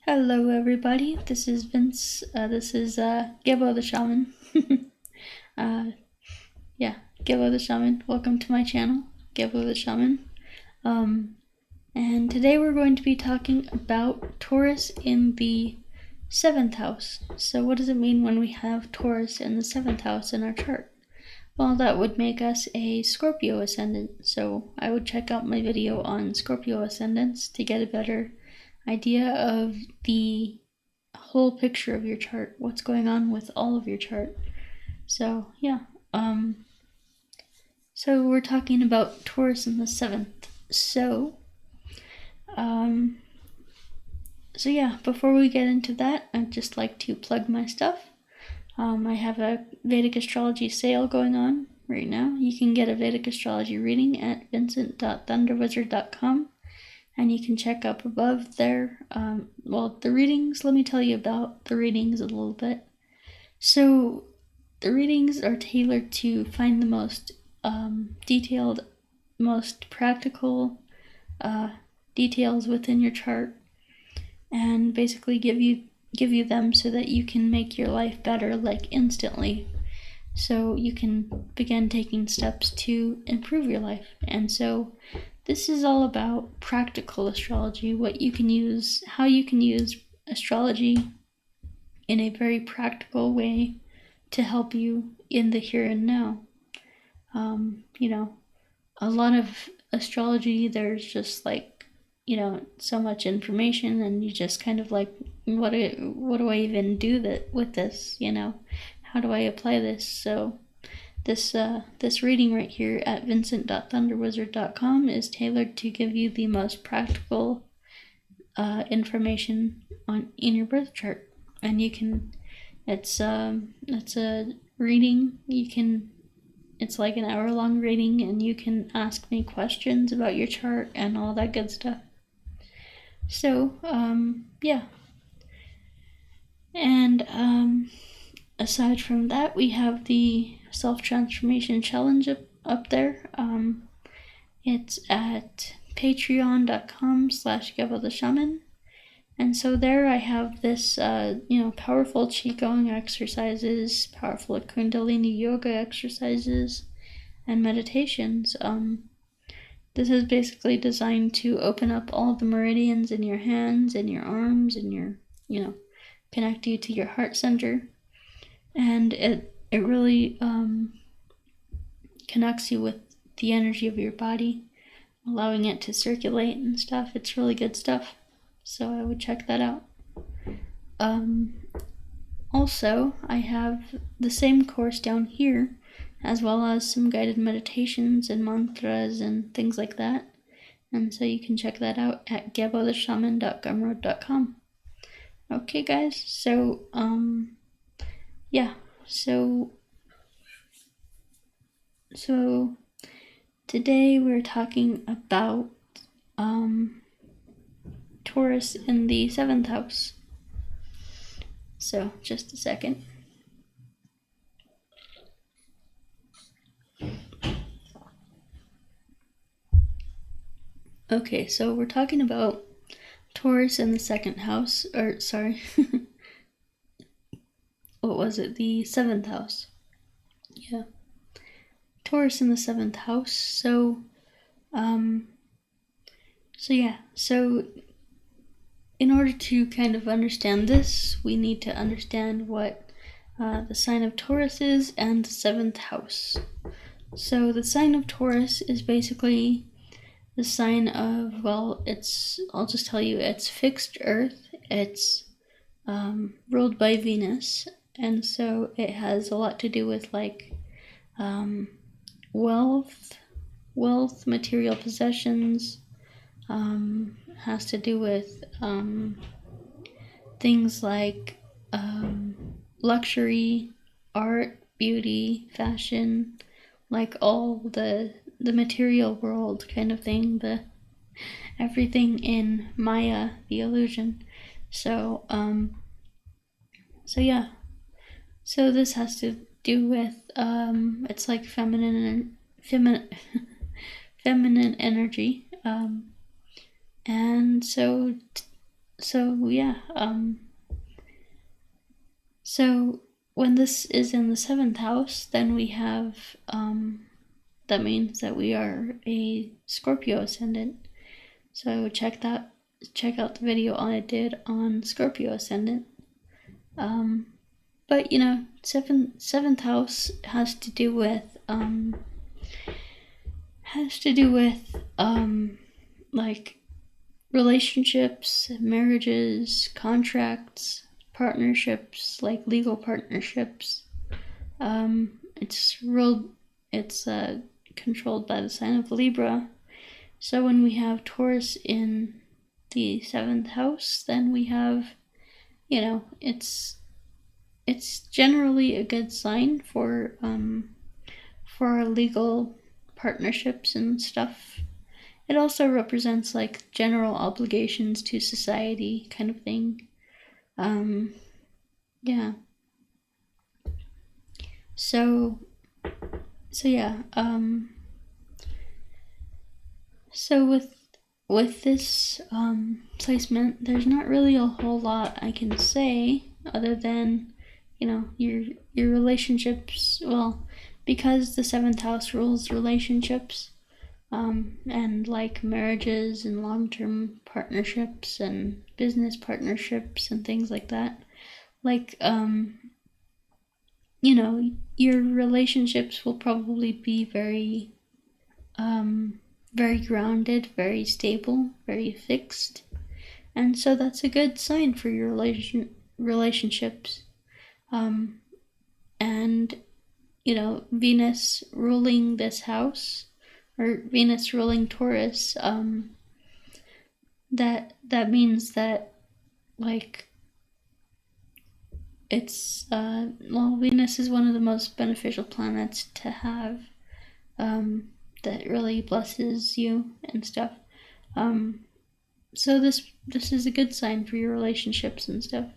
Hello everybody, this is Vince, this is Gebo the Shaman. Gebo the Shaman, welcome to my channel, Gebo the Shaman. And today we're going to be talking about Taurus in the 7th house. So what does it mean when we have Taurus in the 7th house in our chart? Well, that would make us a Scorpio ascendant, so I would check out my video on Scorpio ascendants to get a better idea of the whole picture of your chart, what's going on with all of your chart. So yeah, so we're talking about Taurus in the 7th. So yeah, before we get into that, I'd just like to plug my stuff. I have a Vedic Astrology sale going on right now. You can get a Vedic Astrology reading at vincent.thunderwizard.com. And you can check up above there. The readings, let me tell you about the readings a little bit. So the readings are tailored to find the most detailed, most practical details within your chart and basically give you them so that you can make your life better, like instantly. So you can begin taking steps to improve your life. And so this is all about practical astrology, what you can use, how you can use astrology in a very practical way to help you in the here and now. A lot of astrology, there's just so much information, and you just kind of like, what do I even do with this? How do I apply this? So this reading right here at vincent.thunderwizard.com is tailored to give you the most practical information in your birth chart, and it's a reading. It's like an hour-long reading, and you can ask me questions about your chart and all that good stuff. So yeah, and aside from that, we have the self-transformation challenge up there. It's at patreon.com/GeboTheShaman. And so there I have this, powerful Qigong exercises, powerful Kundalini yoga exercises, and meditations. This is basically designed to open up all the meridians in your hands and your arms and your, connect you to your heart center. And it really connects you with the energy of your body, allowing it to circulate and stuff. It's really good stuff, so I would check that out. Also, I have the same course down here, as well as some guided meditations and mantras and things like that. And so you can check that out at gebotheshaman.gumroad.com. Okay, guys, so So today we're talking about Taurus in the 7th house. So just a second. Okay, so we're talking about Taurus in the 2nd house, or sorry, what was it? The 7th house. Yeah. Taurus in the 7th house. So in order to kind of understand this, we need to understand what the sign of Taurus is and the 7th house. So the sign of Taurus is basically the sign of, I'll just tell you, it's fixed earth. It's ruled by Venus, and so it has a lot to do with wealth, material possessions, has to do with things like luxury, art, beauty, fashion, like all the material world kind of thing, everything in Maya, the illusion. So so this has to do with it's like feminine energy, and so yeah, so when this is in the 7th house, then we have, that means that we are a Scorpio ascendant. So check out the video I did on Scorpio ascendant. But you know, seventh house has to do with like relationships, marriages, contracts, partnerships, like legal partnerships. It's controlled by the sign of Libra. So when we have Taurus in the 7th house, then we have, you know, it's generally a good sign for our legal partnerships and stuff. It also represents like general obligations to society, kind of thing. Yeah. So yeah. So with this placement, there's not really a whole lot I can say other than, you know, your relationships. Well, because the 7th house rules relationships, and like marriages and long-term partnerships and business partnerships and things like that. Like, you know, your relationships will probably be very grounded, very stable, very fixed. And so that's a good sign for your relationships. And, you know, Venus ruling this house, or Venus ruling Taurus, that means that, like, it's, well, Venus is one of the most beneficial planets to have, that really blesses you and stuff. So this is a good sign for your relationships and stuff.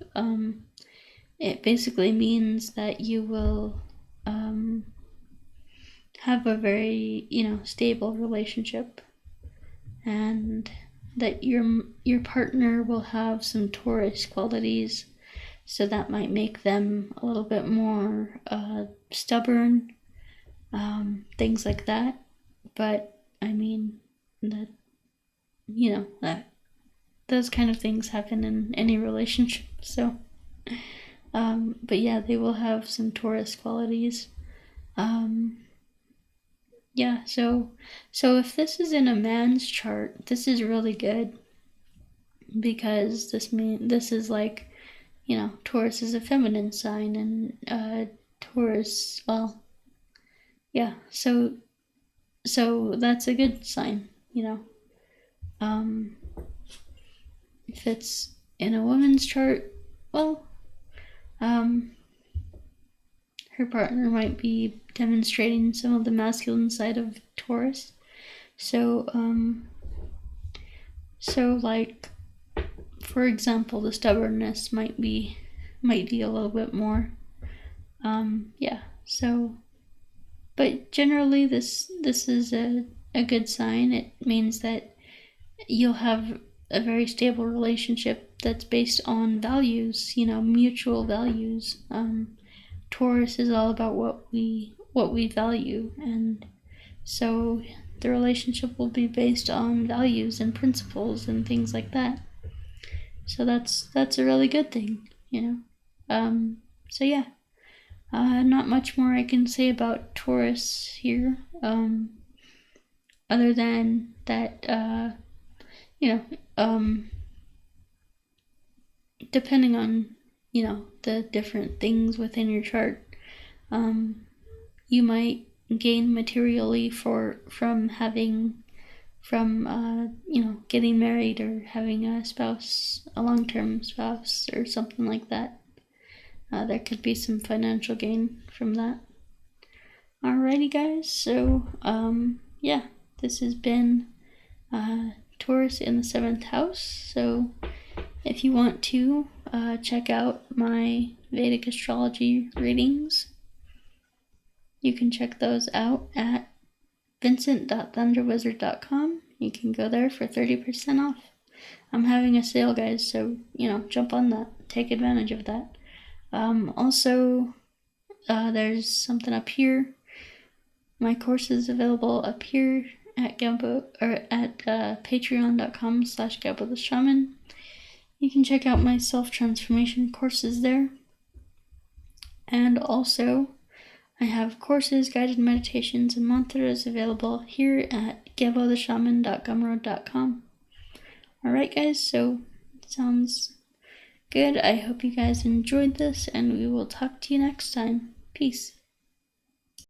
It basically means that you will have a very, you know, stable relationship, and that your partner will have some Taurus qualities, so that might make them a little bit more stubborn, things like that. But I mean, that, you know, that those kind of things happen in any relationship. So, but yeah, they will have some Taurus qualities. Yeah, so if this is in a man's chart, this is really good, because this is like, you know, Taurus is a feminine sign, and Taurus, well, yeah, so that's a good sign, you know. If it's in a woman's chart, well, her partner might be demonstrating some of the masculine side of Taurus. So, like, for example, the stubbornness might be a little bit more. Yeah. So, but generally, this is a good sign. It means that you'll have a very stable relationship that's based on values, you know, mutual values. Taurus is all about what we value, and so the relationship will be based on values and principles and things like that. So that's a really good thing, you know. So yeah, not much more I can say about Taurus here, other than that, you know, depending on, you know, the different things within your chart, you might gain materially from you know, getting married or having a spouse, a long-term spouse or something like that. There could be some financial gain from that. Alrighty guys, so yeah, this has been Taurus in the 7th house. So if you want to check out my Vedic astrology readings, you can check those out at vincent.thunderwizard.com. You can go there for 30% off. I'm having a sale, guys, so, jump on that. Take advantage of that. Also, there's something up here. My course is available up here at Gebo, or at patreon.com/Gebo the Shaman. You can check out my self-transformation courses there. And also, I have courses, guided meditations, and mantras available here at gebotheshaman.gumroad.com. Alright guys, so sounds good. I hope you guys enjoyed this, and we will talk to you next time. Peace.